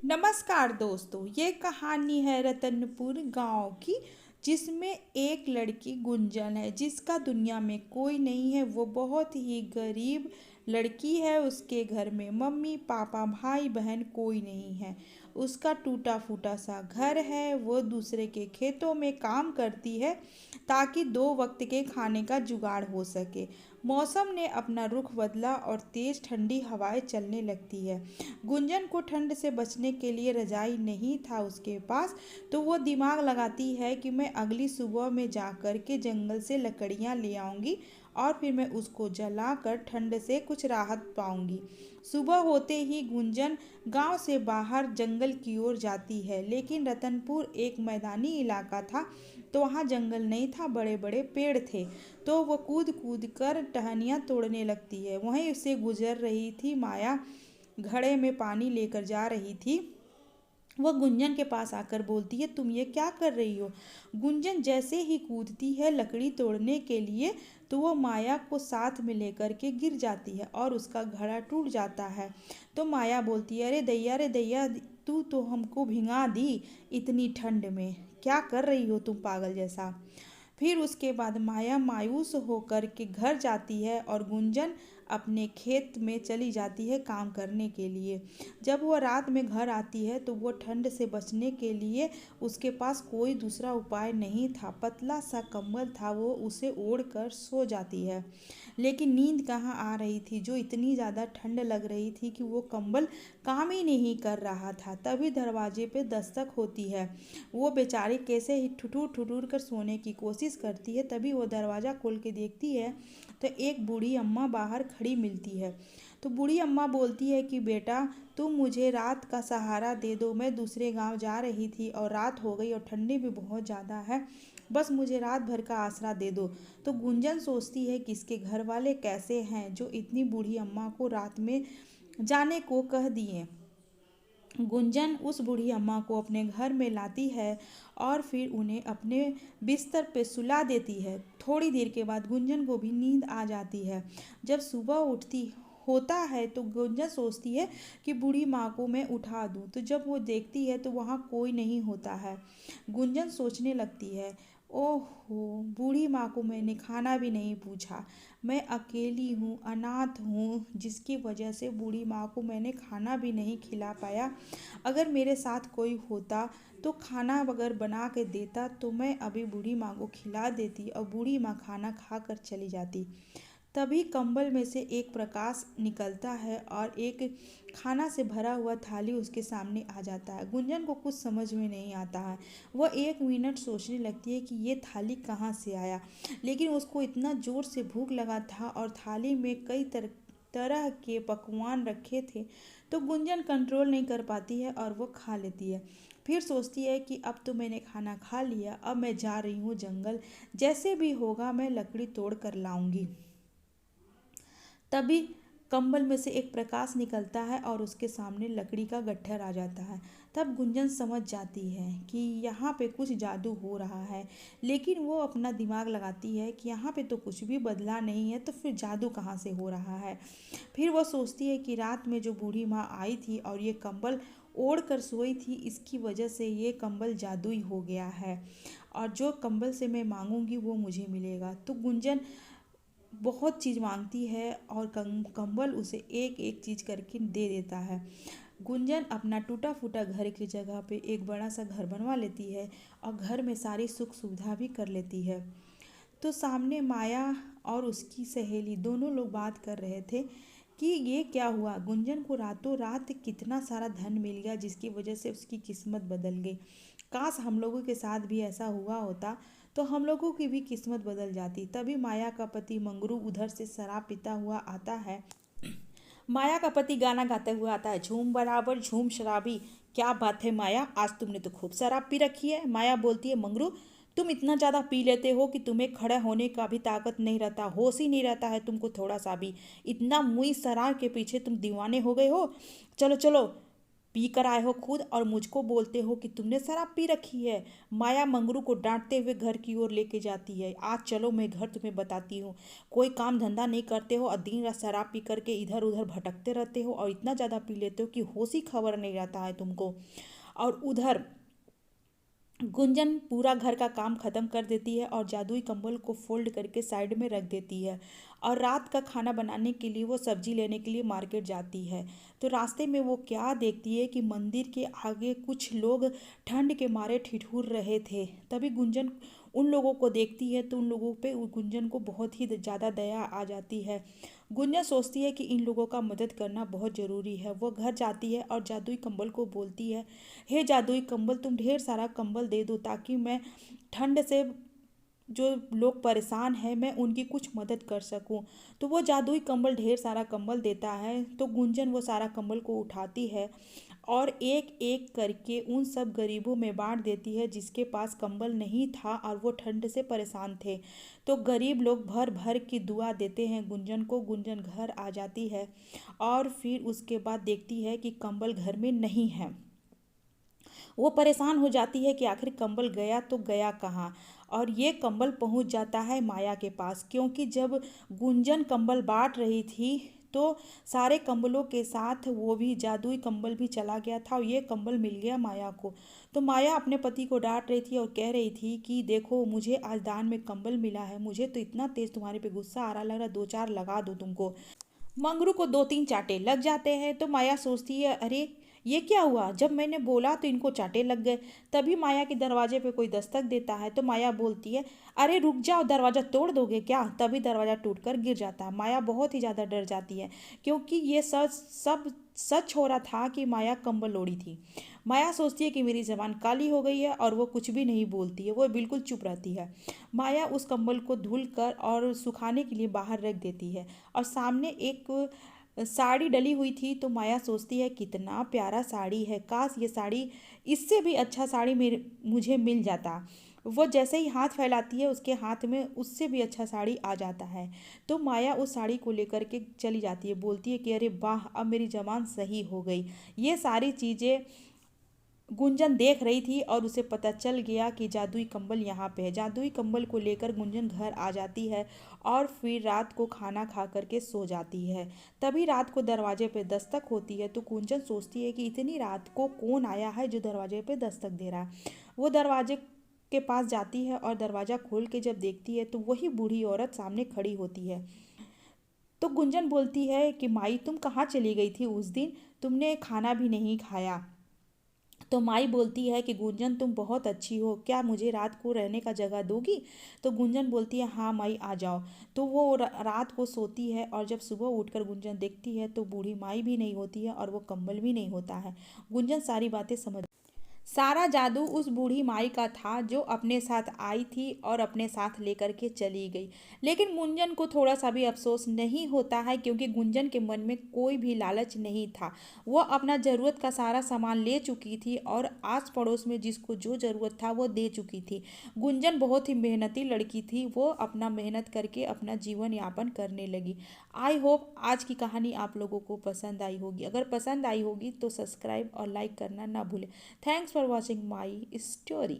नमस्कार दोस्तों, ये कहानी है रतनपुर गांव की। जिसमें एक लड़की गुंजन है जिसका दुनिया में कोई नहीं है। वो बहुत ही गरीब लड़की है। उसके घर में मम्मी पापा भाई बहन कोई नहीं है। उसका टूटा फूटा सा घर है। वो दूसरे के खेतों में काम करती है ताकि दो वक्त के खाने का जुगाड़ हो सके। मौसम ने अपना रुख बदला और तेज ठंडी हवाएं चलने लगती है। गुंजन को ठंड से बचने के लिए रजाई नहीं था उसके पास। तो वो दिमाग लगाती है कि मैं अगली सुबह में जा कर के जंगल से लकड़ियाँ ले आऊँगी और फिर मैं उसको जलाकर ठंड से कुछ राहत पाऊंगी। सुबह होते ही गुंजन गांव से बाहर जंगल की ओर जाती है। लेकिन रतनपुर एक मैदानी इलाका था, तो वहाँ जंगल नहीं था, बड़े बड़े पेड़ थे। तो वो कूद कूद कर टहनियाँ तोड़ने लगती है। वहीं उससे गुजर रही थी माया, घड़े में पानी लेकर जा रही थी। वह गुंजन के पास आकर बोलती है, तुम ये क्या कर रही हो। गुंजन जैसे ही कूदती है लकड़ी तोड़ने के लिए, तो वो माया को साथ में लेकर के गिर जाती है और उसका घड़ा टूट जाता है। तो माया बोलती है, अरे दैया, तू तो हमको भिंगा दी इतनी ठंड में। क्या कर रही हो तुम पागल जैसा। फिर उसके बाद माया मायूस होकर के घर जाती है और गुंजन अपने खेत में चली जाती है काम करने के लिए। जब वह रात में घर आती है तो वो ठंड से बचने के लिए उसके पास कोई दूसरा उपाय नहीं था। पतला सा कंबल था, वो उसे ओढ़ कर सो जाती है। लेकिन नींद कहाँ आ रही थी। जो इतनी ज़्यादा ठंड लग रही थी कि वो कंबल काम ही नहीं कर रहा था। तभी दरवाजे पे दस्तक होती है। वो बेचारी कैसे ही ठुठुर ठुठुर कर सोने की कोशिश करती है। तभी वो दरवाज़ा खोल के देखती है तो एक बूढ़ी अम्मा बाहर खड़ी मिलती है। तो बूढ़ी अम्मा बोलती है कि बेटा, तुम मुझे रात का सहारा दे दो। मैं दूसरे गांव जा रही थी और रात हो गई और ठंडी भी बहुत ज़्यादा है। बस मुझे रात भर का आसरा दे दो। तो गुंजन सोचती है कि इसके घर वाले कैसे हैं जो इतनी बूढ़ी अम्मा को रात में जाने को कह दिए। गुंजन उस बूढ़ी अम्मा को अपने घर में लाती है और फिर उन्हें अपने बिस्तर पे सुला देती है। थोड़ी देर के बाद गुंजन को भी नींद आ जाती है। जब सुबह उठती होता है तो गुंजन सोचती है कि बूढ़ी माँ को मैं उठा दूँ। तो जब वो देखती है तो वहाँ कोई नहीं होता है। गुंजन सोचने लगती है, ओहो, बूढ़ी माँ को मैंने खाना भी नहीं पूछा। मैं अकेली हूँ, अनाथ हूँ, जिसकी वजह से बूढ़ी माँ को मैंने खाना भी नहीं खिला पाया। अगर मेरे साथ कोई होता तो खाना अगर बना के देता तो मैं अभी बूढ़ी माँ को खिला देती और बूढ़ी माँ खाना खा कर चली जाती। तभी कंबल में से एक प्रकाश निकलता है और एक खाना से भरा हुआ थाली उसके सामने आ जाता है। गुंजन को कुछ समझ में नहीं आता है। वह एक मिनट सोचने लगती है कि ये थाली कहाँ से आया। लेकिन उसको इतना ज़ोर से भूख लगा था और थाली में कई तरह के पकवान रखे थे, तो गुंजन कंट्रोल नहीं कर पाती है और वो खा लेती है। फिर सोचती है कि अब तो मैंने खाना खा लिया, अब मैं जा रही हूँ जंगल। जैसे भी होगा मैं लकड़ी तोड़ कर लाऊंगी। तभी कंबल में से एक प्रकाश निकलता है और उसके सामने लकड़ी का गट्ठर आ जाता है। तब गुंजन समझ जाती है कि यहाँ पे कुछ जादू हो रहा है। लेकिन वो अपना दिमाग लगाती है कि यहाँ पे तो कुछ भी बदला नहीं है, तो फिर जादू कहाँ से हो रहा है। फिर वो सोचती है कि रात में जो बूढ़ी माँ आई थी और ये कंबल ओढ़ कर सोई थी, इसकी वजह से ये कंबल जादुई हो गया है और जो कंबल से मैं मांगूंगी वो मुझे मिलेगा। तो गुंजन बहुत चीज़ मांगती है और कंबल उसे एक एक चीज़ करके दे देता है। गुंजन अपना टूटा फूटा घर की जगह पे एक बड़ा सा घर बनवा लेती है और घर में सारी सुख सुविधा भी कर लेती है। तो सामने माया और उसकी सहेली दोनों लोग बात कर रहे थे कि ये क्या हुआ। गुंजन को रातों रात कितना सारा धन मिल गया जिसकी वजह से उसकी किस्मत बदल गई। काश हम लोगों के साथ भी ऐसा हुआ होता तो हम लोगों की भी किस्मत बदल जाती। तभी माया का पति मंगरू उधर से शराब पीता हुआ आता है। माया का पति गाना गाते हुए आता है, झूम बराबर झूम शराबी। क्या बात है माया, आज तुमने तो खूब शराब पी रखी है। माया बोलती है, मंगरू तुम इतना ज़्यादा पी लेते हो कि तुम्हें खड़ा होने का भी ताकत नहीं रहता, होश ही नहीं रहता है तुमको थोड़ा सा भी। इतना मुई शराब के पीछे तुम दीवाने हो गए हो। चलो चलो, पी कर आए हो खुद और मुझको बोलते हो कि तुमने शराब पी रखी है। माया मंगरू को डांटते हुए घर की ओर लेके जाती है। आज चलो मैं घर तुम्हें बताती हूँ। कोई काम धंधा नहीं करते हो और दिन रात शराब पी करके इधर उधर भटकते रहते हो और इतना ज़्यादा पी लेते हो कि होश ही खबर नहीं रहता है तुमको। और उधर गुंजन पूरा घर का काम खत्म कर देती है और जादुई कंबल को फोल्ड करके साइड में रख देती है। और रात का खाना बनाने के लिए वो सब्जी लेने के लिए मार्केट जाती है। तो रास्ते में वो क्या देखती है कि मंदिर के आगे कुछ लोग ठंड के मारे ठिठुर रहे थे। तभी गुंजन उन लोगों को देखती है तो उन लोगों पे गुंजन को बहुत ही ज़्यादा दया आ जाती है। गुंजन सोचती है कि इन लोगों का मदद करना बहुत ज़रूरी है। वो घर जाती है और जादुई कंबल को बोलती है, हे जादुई कंबल, तुम ढेर सारा कंबल दे दो ताकि मैं ठंड से जो लोग परेशान हैं मैं उनकी कुछ मदद कर सकूं। तो वो जादुई कंबल ढेर सारा कंबल देता है। तो गुंजन वो सारा कंबल को उठाती है और एक एक करके उन सब गरीबों में बांट देती है जिसके पास कंबल नहीं था और वो ठंड से परेशान थे। तो गरीब लोग भर भर की दुआ देते हैं गुंजन को। गुंजन घर आ जाती है और फिर उसके बाद देखती है कि कंबल घर में नहीं है। वो परेशान हो जाती है कि आखिर कंबल गया तो गया कहाँ। और ये कंबल पहुंच जाता है माया के पास, क्योंकि जब गुंजन कंबल बांट रही थी तो सारे कंबलों के साथ वो भी जादुई कंबल भी चला गया था और ये कंबल मिल गया माया को। तो माया अपने पति को डांट रही थी और कह रही थी कि देखो मुझे आज दान में कंबल मिला है, मुझे तो इतना तेज तुम्हारे पे गुस्सा आ रहा लग रहा दो चार लगा दो तुमको। मंगरू को दो तीन चांटे लग जाते हैं। तो माया सोचती है, अरे ये क्या हुआ, जब मैंने बोला तो इनको चांटे लग गए। तभी माया के दरवाजे पे कोई दस्तक देता है। तो माया बोलती है, अरे रुक जाओ, दरवाज़ा तोड़ दोगे क्या। तभी दरवाज़ा टूटकर गिर जाता है। माया बहुत ही ज़्यादा डर जाती है क्योंकि ये सब सच हो रहा था कि माया कंबल ओढ़ी थी। माया सोचती है कि मेरी जबान काली हो गई है और वो कुछ भी नहीं बोलती है, वो बिल्कुल चुप रहती है। माया उस कंबल को धुल कर और सुखाने के लिए बाहर रख देती है और सामने एक साड़ी डली हुई थी। तो माया सोचती है कितना प्यारा साड़ी है, काश ये साड़ी, इससे भी अच्छा साड़ी मेरे मुझे मिल जाता। वो जैसे ही हाथ फैलाती है उसके हाथ में उससे भी अच्छा साड़ी आ जाता है। तो माया उस साड़ी को लेकर के चली जाती है, बोलती है कि अरे वाह, अब मेरी जबान सही हो गई। ये सारी चीज़ें गुंजन देख रही थी और उसे पता चल गया कि जादुई कंबल यहाँ पे है। जादुई कंबल को लेकर गुंजन घर आ जाती है और फिर रात को खाना खा करके सो जाती है। तभी रात को दरवाजे पे दस्तक होती है। तो गुंजन सोचती है कि इतनी रात को कौन आया है जो दरवाजे पे दस्तक दे रहा है। वो दरवाजे के पास जाती है और दरवाज़ा खोल के जब देखती है तो वही बूढ़ी औरत सामने खड़ी होती है। तो गुंजन बोलती है कि माई, तुम कहाँ चली गई थी उस दिन, तुमने खाना भी नहीं खाया। तो माई बोलती है कि गुंजन तुम बहुत अच्छी हो, क्या मुझे रात को रहने का जगह दोगी। तो गुंजन बोलती है हाँ माई आ जाओ। तो वो रात को सोती है और जब सुबह उठकर गुंजन देखती है तो बूढ़ी माई भी नहीं होती है और वो कंबल भी नहीं होता है। गुंजन सारी बातें समझ, सारा जादू उस बूढ़ी माई का था जो अपने साथ आई थी और अपने साथ लेकर के चली गई। लेकिन गुंजन को थोड़ा सा भी अफसोस नहीं होता है क्योंकि गुंजन के मन में कोई भी लालच नहीं था। वो अपना ज़रूरत का सारा सामान ले चुकी थी और आस पड़ोस में जिसको जो ज़रूरत था वो दे चुकी थी। गुंजन बहुत ही मेहनती लड़की थी, वो अपना मेहनत करके अपना जीवन यापन करने लगी। आई होप आज की कहानी आप लोगों को पसंद आई होगी। अगर पसंद आई होगी तो सब्सक्राइब और लाइक करना ना भूलें। Thanks for watching my story.